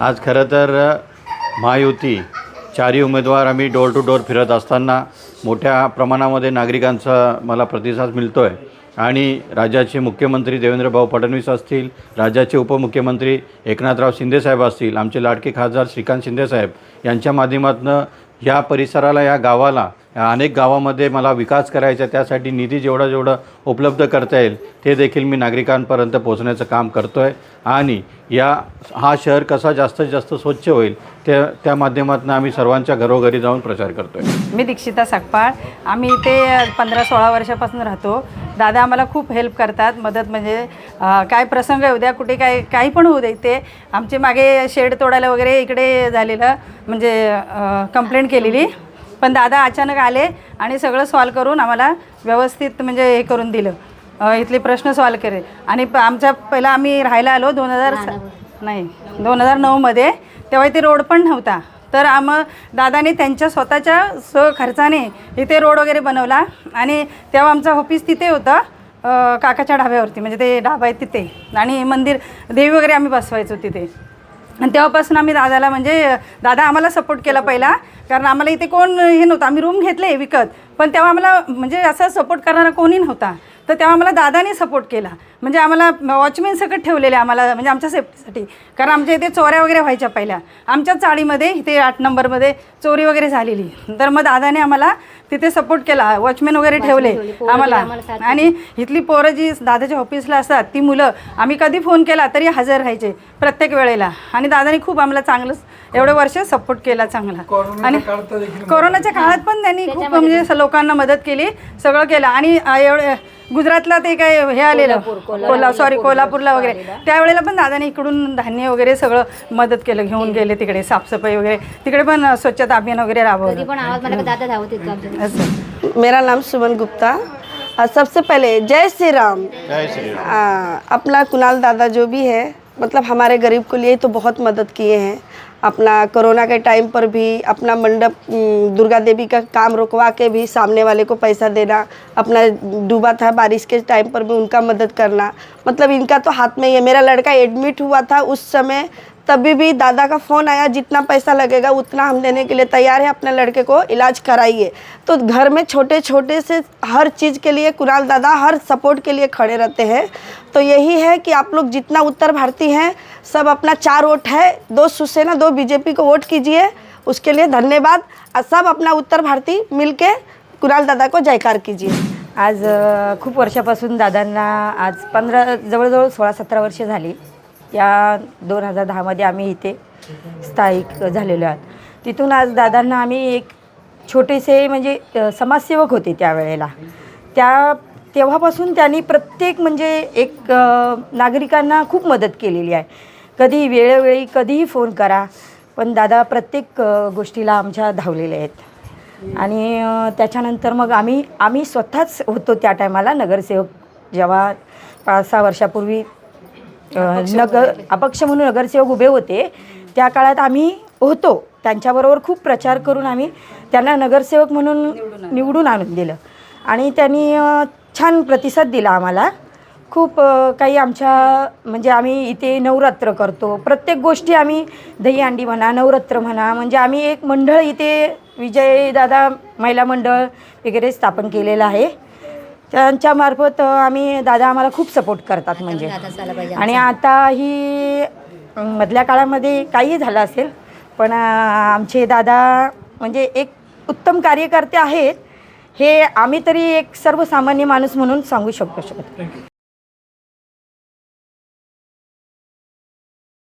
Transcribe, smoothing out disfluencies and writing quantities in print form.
आज खरं तर महायुती चारही उमेदवार आम्ही डोर टू डोर फिरत असताना मोठ्या प्रमाणामध्ये नागरिकांचा मला प्रतिसाद मिळतो आहे आणि राज्याचे मुख्यमंत्री देवेंद्रभाऊ फडणवीस असतील, राज्याचे उपमुख्यमंत्री एकनाथराव शिंदेसाहेब असतील, आमचे लाडके खासदार श्रीकांत शिंदेसाहेब यांच्या माध्यमातून ह्या परिसराला, या गावाला, या अनेक गावामध्ये मला विकास करायचा, त्यासाठी निधी जेवढा उपलब्ध करता येईल ते देखील मी नागरिकांपर्यंत पोहोचण्याचं काम करतो आहे आणि हा शहर कसा जास्तीत जास्त स्वच्छ होईल त्या माध्यमातून आम्ही सर्वांच्या घरोघरी जाऊन प्रचार करतो आहे. मी दीक्षिता सकपाळ. आम्ही इथे 15-16 वर्षापासून राहतो. दादा आम्हाला खूप हेल्प करतात. मदत म्हणजे काय प्रसंग येऊ द्या, कुठे काही पण होऊ दे, इथे आमचे मागे शेड तोडायला वगैरे इकडे झालेलं म्हणजे कंप्लेंट केलेली, पण दादा अचानक आले आणि सगळं सॉल्व करून आम्हाला व्यवस्थित म्हणजे हे करून दिलं, इथले प्रश्न सॉल्व केले. आणि आमच्या पहिला आम्ही राहायला आलो 2009मध्ये, तेव्हा इथे रोड पण नव्हता. तर दादाने त्यांच्या स्वतःच्या खर्चाने इथे रोड वगैरे बनवला आणि तेव्हा आमचं ऑफिस तिथे होतं, काकाच्या ढाब्यावरती, म्हणजे ते ढाबा आहे तिथे, आणि मंदिर देवी वगैरे आम्ही बसवायचो तिथे. आणि तेव्हापासून आम्ही दादाला म्हणजे दादा आम्हाला सपोर्ट केला पहिला, कारण आम्हाला इथे कोण हे नव्हतं. आम्ही रूम घेतले विकत, पण तेव्हा आम्हाला म्हणजे असं सपोर्ट करणारा कोणी नव्हता. तर तेव्हा आम्हाला दादाने सपोर्ट केला, म्हणजे आम्हाला वॉचमॅन सकट ठेवलेले आम्हाला, म्हणजे आमच्या सेफ्टीसाठी. कारण आमच्या इथे चोऱ्या वगैरे व्हायच्या पहिल्या, आमच्याच चाळीमध्ये इथे 8 नंबरमध्ये चोरी वगैरे झालेली. तर मग दादाने आम्हाला तिथे सपोर्ट केला, वॉचमॅन वगैरे ठेवले आम्हाला. आणि इथली पोरं जी दादाच्या ऑफिसला असतात ती मुलं, आम्ही कधी फोन केला तरी हजर राहायचे प्रत्येक वेळेला. आणि दादाने खूप आम्हाला चांगलं एवढे वर्ष सपोर्ट केला चांगला. आणि कोरोनाच्या काळात पण त्यांनी खूप म्हणजे लोकांना मदत केली, सगळं केलं. आणि एवढे गुजरातला ते काय हे आलेलं कोल्हापूरला वगैरे, त्यावेळेला पण दादाने इकडून धान्य वगैरे सगळं मदत केलं, घेऊन गेले तिकडे, साफसफाई वगैरे तिकडे पण स्वच्छता अभियान वगैरे राबवलं. मेरा नाम सुमन गुप्ता. सबसे पहले जय श्री राम. अपना कुणाल दादा जो भी है, मतलब हमारे गरीब के लिए तो बहुत मदद किए हैं. अपना कोरोना के टाइम पर भी अपना मंडप दुर्गा देवी का काम रुकवा के भी सामने वाले को पैसा देना, अपना डूबा था बारिश के टाइम पर भी उनका मदद करना, मतलब इनका तो हाथ में ही है. मेरा लड़का एडमिट हुआ था उस समय, तभी भी दादा का फ़ोन आया, जितना पैसा लगेगा उतना हम देने के लिए तैयार है, अपने लड़के को इलाज कराइए. तो घर में छोटे छोटे से हर चीज़ के लिए कुणाल दादा हर सपोर्ट के लिए खड़े रहते हैं. तो यही है कि आप लोग जितना उत्तर भारतीय हैं सब अपना 4 वोट है, 2 शिवसेना 2 बीजेपी को वोट कीजिए, उसके लिए धन्यवाद. सब अपना उत्तर भारतीय मिलके कुणाल दादा को जयकार कीजिए. आज खूप वर्षापासून दादांना, आज 15 जवळजवळ 16-17 वर्ष झाली. या 2010मध्ये आम्ही इथे स्थायिक झालेलो आहोत. तिथून आज दादांना आम्ही एक छोटेसे म्हणजे समाजसेवक होते त्यावेळेला. तेव्हापासून त्यांनी प्रत्येक म्हणजे एक नागरिकांना खूप मदत केलेली आहे. कधी वेळोवेळी कधीही फोन करा, पण दादा प्रत्येक गोष्टीला आमच्या धावलेले आहेत. आणि त्याच्यानंतर मग आम्ही स्वतःच होतो त्या टायमाला नगरसेवक. जेव्हा 5-6 वर्षापूर्वी अपक्ष म्हणून नगरसेवक उभे होते, त्या काळात आम्ही होतो त्यांच्याबरोबर. खूप प्रचार करून आम्ही त्यांना नगरसेवक म्हणून निवडून आणून दिलं आणि त्यांनी छान प्रतिसाद दिला आम्हाला. खूप काही आमच्या म्हणजे आम्ही इथे नवरात्र करतो, प्रत्येक गोष्टी आम्ही दहीहंडी म्हणा, नवरात्र म्हणा, म्हणजे आम्ही एक मंडळ इथे विजयदादा महिला मंडळ वगैरे स्थापन केलेलं आहे. त्यांच्यामार्फत दादा आम्हाला खूप सपोर्ट करतात म्हणजे. आणि आता ही मधल्या काळामध्ये काही झालं असेल, पण आमचे दादा म्हणजे एक उत्तम कार्यकर्ते आहेत, हे आम्ही तरी एक सर्वसामान्य माणूस म्हणून सांगू शकतो.